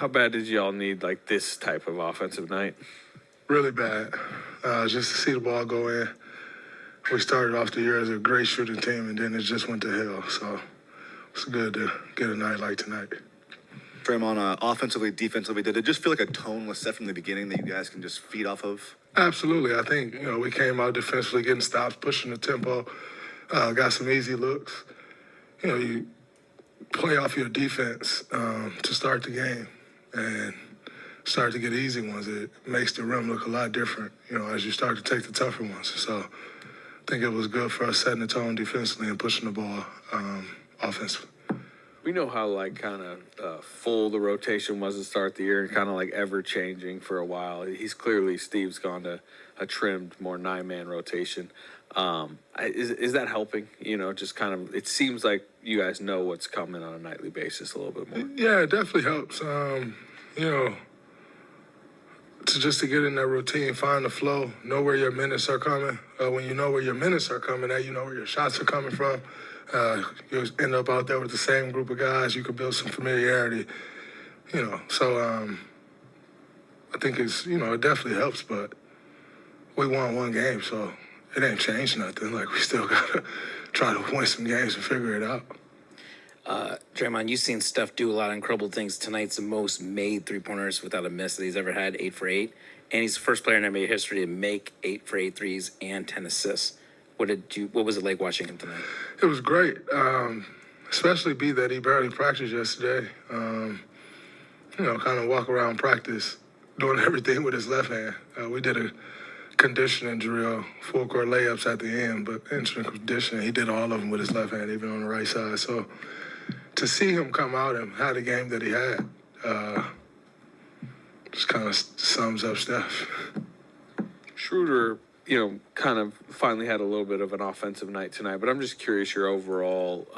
How bad did y'all need like this type of offensive night? Really bad. Just to see the ball go in. We started off the year as a great shooting team, and then it just went to hell. So it's good to get a night like tonight. Draymond, offensively, defensively, did it just feel like a tone was set from the beginning that you guys can just feed off of? Absolutely. I think, we came out defensively, getting stops, pushing the tempo, got some easy looks. You play off your defense to start the game and start to get easy ones. It makes the rim look a lot different, as you start to take the tougher ones. So I think it was good for us setting the tone defensively and pushing the ball offensively. We know how kind of full the rotation was to start the year and kind of ever changing for a while. Steve's gone to a trimmed, more 9-man rotation. Is that helping? Just kind of, it seems like you guys know what's coming on a nightly basis a little bit more. Yeah, it definitely helps. To get in that routine, find the flow, know where your minutes are coming. When you know where your minutes are coming at, you know where your shots are coming from. You end up out there with the same group of guys. You can build some familiarity, So I think it's, it definitely helps, but we won one game, so it ain't changed nothing. We still got to try to win some games and figure it out. Draymond, you've seen Steph do a lot of incredible things. Tonight's the most made three-pointers without a miss that he's ever had, 8 for 8. And he's the first player in NBA history to make 8 for 8 threes and 10 assists. What was it like watching him tonight? It was great, especially that he barely practiced yesterday. Kind of walk around practice, doing everything with his left hand. We did a conditioning drill, full court layups at the end, but instant conditioning, he did all of them with his left hand, even on the right side. So to see him come out and have the game that he had, just kind of sums up Steph. Schroder, kind of finally had a little bit of an offensive night tonight, but I'm just curious your overall,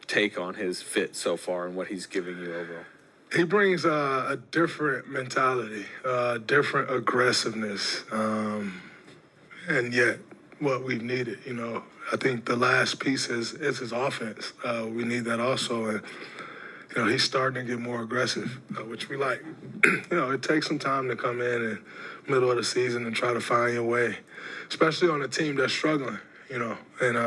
take on his fit so far and what he's giving you overall. He brings a different mentality, different aggressiveness, and yet what we've needed. I think the last piece is his offense. We need that also, and he's starting to get more aggressive, which we like. It takes some time to come in middle of the season and try to find your way, especially on a team that's struggling. And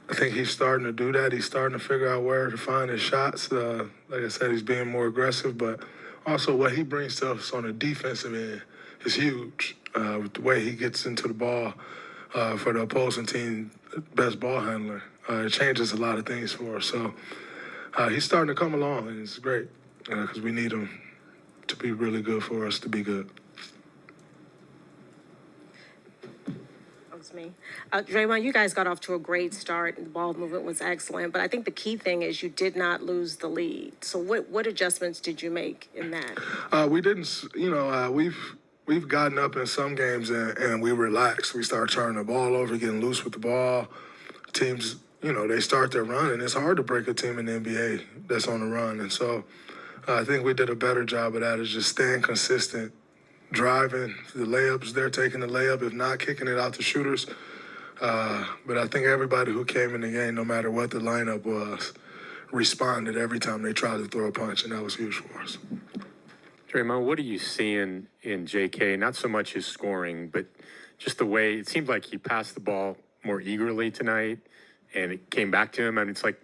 I think he's starting to do that. He's starting to figure out where to find his shots. Like I said, he's being more aggressive, but also what he brings to us on the defensive end is huge. With the way he gets into the ball for the opposing team, best ball handler. It changes a lot of things for us. So he's starting to come along, and it's great because we need him to be really good for us to be good. Me. Draymond, you guys got off to a great start. The ball movement was excellent, but I think the key thing is you did not lose the lead. So what adjustments did you make in that? We didn't, we've gotten up in some games and we relaxed. We start turning the ball over, getting loose with the ball. Teams, they start their run, and it's hard to break a team in the NBA that's on the run. And so I think we did a better job of that, is just staying consistent, driving the layups. They're taking the layup, if not kicking it out to shooters. But I think everybody who came in the game, no matter what the lineup was, responded every time they tried to throw a punch, and that was huge for us. Draymond, what are you seeing in JK? Not so much his scoring, but just the way it seemed like he passed the ball more eagerly tonight, and it came back to him. And it's like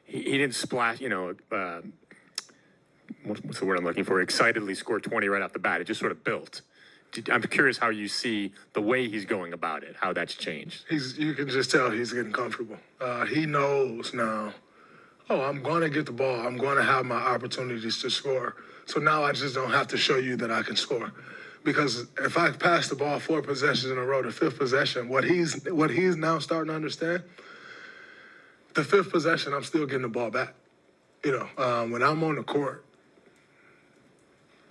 he didn't splash, what's the word I'm looking for? Excitedly score 20 right off the bat. It just sort of built. I'm curious how you see the way he's going about it, how that's changed. You can just tell he's getting comfortable. He knows now, I'm going to get the ball. I'm going to have my opportunities to score. So now I just don't have to show you that I can score. Because if I pass the ball 4 possessions in a row, the 5th possession, what he's now starting to understand, the 5th possession, I'm still getting the ball back. When I'm on the court,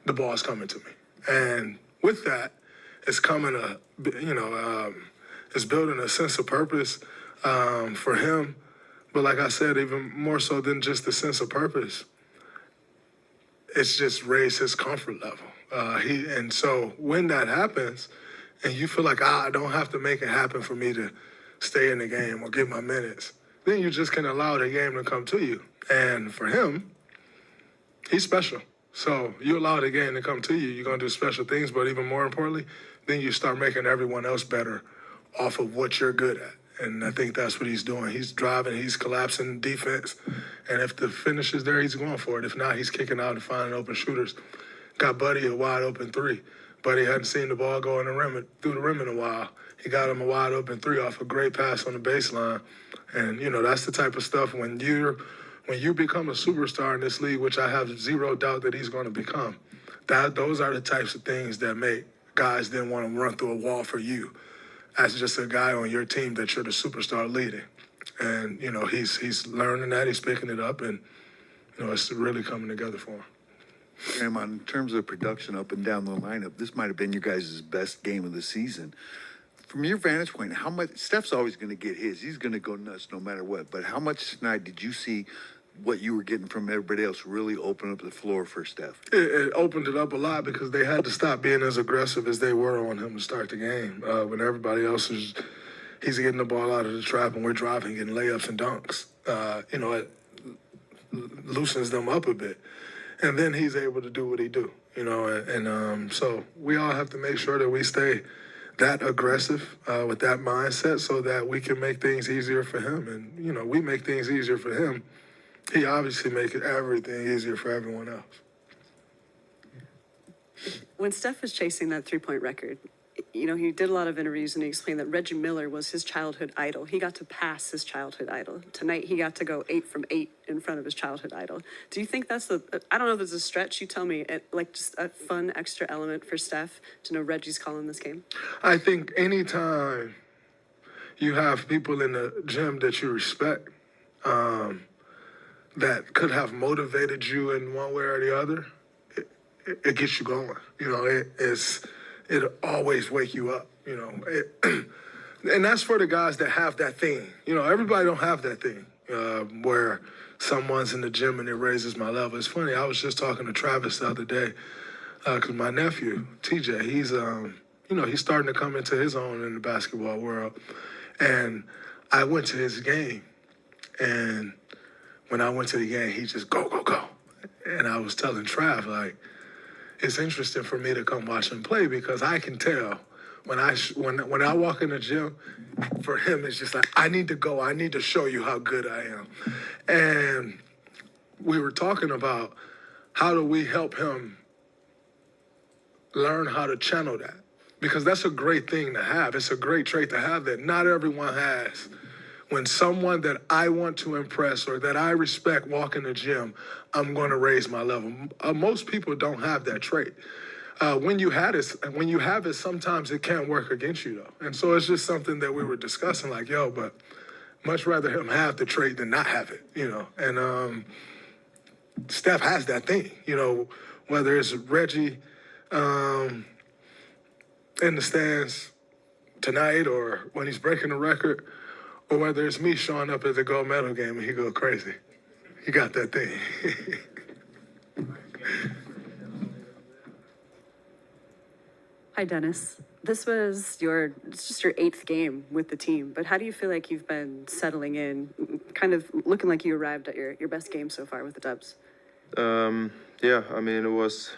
the ball's coming to me. And with that, it's coming it's building a sense of purpose for him. But like I said, even more so than just the sense of purpose, it's just raised his comfort level. And so when that happens, and you feel like, I don't have to make it happen for me to stay in the game or get my minutes, then you just can allow the game to come to you. And for him, he's special. So you allow the game to come to you, you're going to do special things, but even more importantly, then you start making everyone else better off of what you're good at. And I think that's what he's doing. He's driving, he's collapsing defense. And if the finish is there, he's going for it. If not, he's kicking out and finding open shooters. Got Buddy a wide open three. Buddy hadn't seen the ball go in the rim, through the rim in a while. He got him a wide open three off a great pass on the baseline. And, you know, that's the type of stuff when you become a superstar in this league, which I have zero doubt that he's going to become, those are the types of things that make guys then want to run through a wall for you as just a guy on your team that you're the superstar leading. And, you know, he's learning that, he's picking it up, and, you know, it's really coming together for him. Draymond, in terms of production up and down the lineup, this might have been your guys' best game of the season. From your vantage point, how much, Steph's always going to get his. He's going to go nuts no matter what. But how much tonight did you see what you were getting from everybody else really open up the floor for Steph? It opened it up a lot because they had to stop being as aggressive as they were on him to start the game. When everybody else he's getting the ball out of the trap and we're driving, getting layups and dunks. You know, it loosens them up a bit. And then he's able to do what he do, you know. And so we all have to make sure that we stay that aggressive with that mindset so that we can make things easier for him. And, you know, we make things easier for him. He obviously makes everything easier for everyone else. When Steph was chasing that three-point record, you know, he did a lot of interviews and he explained that Reggie Miller was his childhood idol. He got to pass his childhood idol. Tonight, he got to go 8 from 8 in front of his childhood idol. Do you think that's I don't know if it's a stretch, you tell me, like just a fun extra element for Steph to know Reggie's calling this game? I think anytime you have people in the gym that you respect, that could have motivated you in one way or the other, it gets you going. You know, it'll always wake you up, you know. And that's for the guys that have that thing. You know, everybody don't have that thing where someone's in the gym and it raises my level. It's funny, I was just talking to Travis the other day because my nephew, TJ, he's, you know, he's starting to come into his own in the basketball world. And I went to his game, and when I went to the game, he just go, go, go. And I was telling Trav, like, it's interesting for me to come watch him play because I can tell when I walk in the gym, for him, it's just like, I need to go. I need to show you how good I am. And we were talking about how do we help him learn how to channel that? Because that's a great thing to have. It's a great trait to have that not everyone has. When someone that I want to impress or that I respect walk in the gym, I'm going to raise my level. Most people don't have that trait. When you have it, sometimes it can't work against you, though. And so it's just something that we were discussing, like, yo, but much rather him have the trait than not have it, you know. And Steph has that thing, you know, whether it's Reggie in the stands tonight or when he's breaking the record, or whether it's me showing up at the gold medal game and he go crazy. He got that thing. Hi, Dennis. This was it's just your 8th game with the team, but how do you feel like you've been settling in, kind of looking like you arrived at your best game so far with the Dubs? Yeah, I mean, it was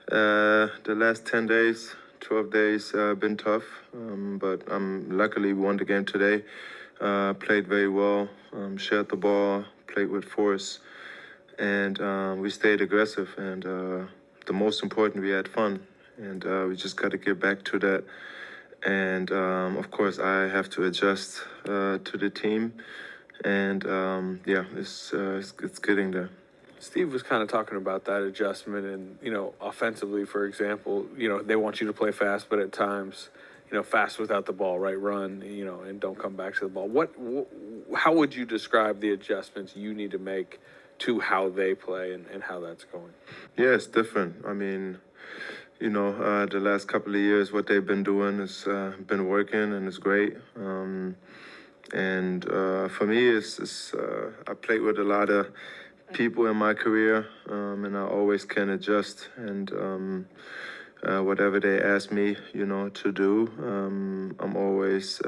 the last 10 days, 12 days been tough, but luckily we won the game today. Played very well, shared the ball, played with force, and we stayed aggressive. And the most important, we had fun, and we just got to get back to that. And of course, I have to adjust to the team, and yeah, it's getting there. Steve was kind of talking about that adjustment and, you know, offensively, for example, you know, they want you to play fast, but at times, you know, fast without the ball, right? Run, you know, and don't come back to the ball. How would you describe the adjustments you need to make to how they play and how that's going? Yeah, it's different. I mean, you know, the last couple of years, what they've been doing has been working and it's great. And for me, I played with a lot of people in my career, and I always can adjust. And whatever they ask me, you know, to do, I'm always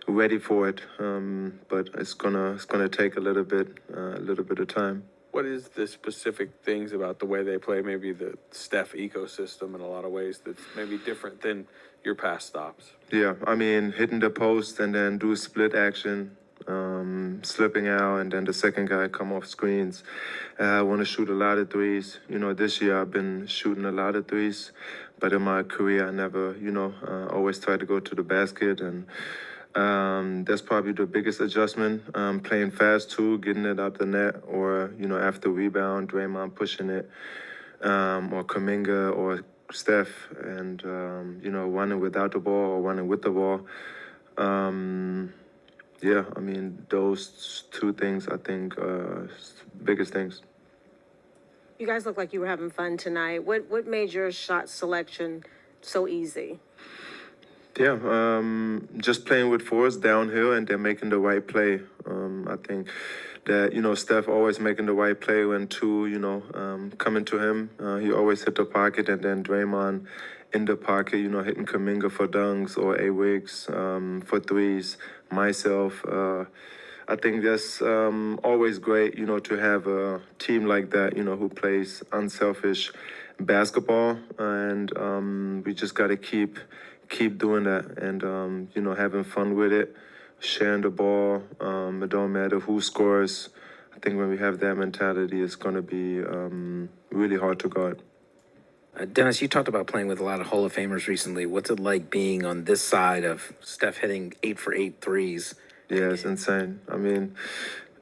ready for it. But it's gonna take a little bit of time. What is the specific things about the way they play, maybe the Steph ecosystem in a lot of ways that's maybe different than your past stops? Yeah, I mean, hitting the post and then do split action, slipping out, and then the second guy come off screens. I want to shoot a lot of threes. You know, this year I've been shooting a lot of threes, but in my career I never, always try to go to the basket, and that's probably the biggest adjustment. Playing fast too, getting it out the net, or after rebound, Draymond pushing it, or Kuminga or Steph, and running without the ball or running with the ball. Yeah, I mean, those two things I think are biggest things. You guys look like you were having fun tonight. What made your shot selection so easy? Yeah, just playing with fours downhill and then making the right play. I think that, Steph always making the right play when two, coming to him. He always hit the pocket, and then Draymond in the pocket, hitting Kuminga for dunks or A-Wigs for threes. Myself, I think that's always great, to have a team like that, who plays unselfish basketball, and we just got to keep doing that, and having fun with it, sharing the ball. It don't matter who scores. I think when we have that mentality, it's going to be really hard to guard. Dennis, you talked about playing with a lot of Hall of Famers recently. What's it like being on this side of Steph hitting 8 for 8 threes? Yeah, it's insane. I mean,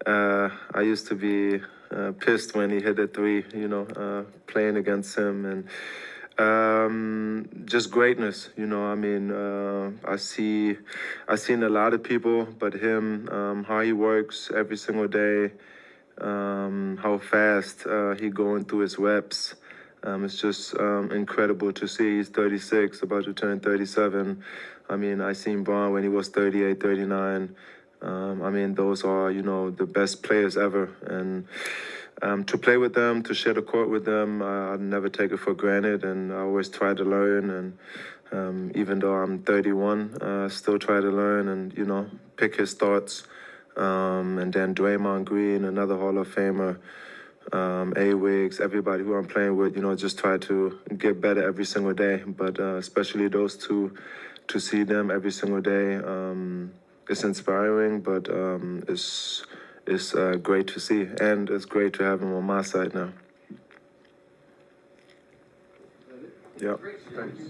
I used to be pissed when he hit a three, playing against him, and just greatness, I mean, I seen a lot of people, but him, how he works every single day, how fast he going through his reps. It's just incredible to see. He's 36, about to turn 37. I mean, I seen Braun when he was 38, 39. I mean, those are, the best players ever. And to play with them, to share the court with them, I never take it for granted, and I always try to learn. And even though I'm 31, still try to learn and, pick his thoughts. And then Draymond Green, another Hall of Famer, A-Wigs, everybody who I'm playing with, just try to get better every single day. But especially those two, to see them every single day, it's inspiring, but it's great to see, and it's great to have him on my side now. Yeah, thanks.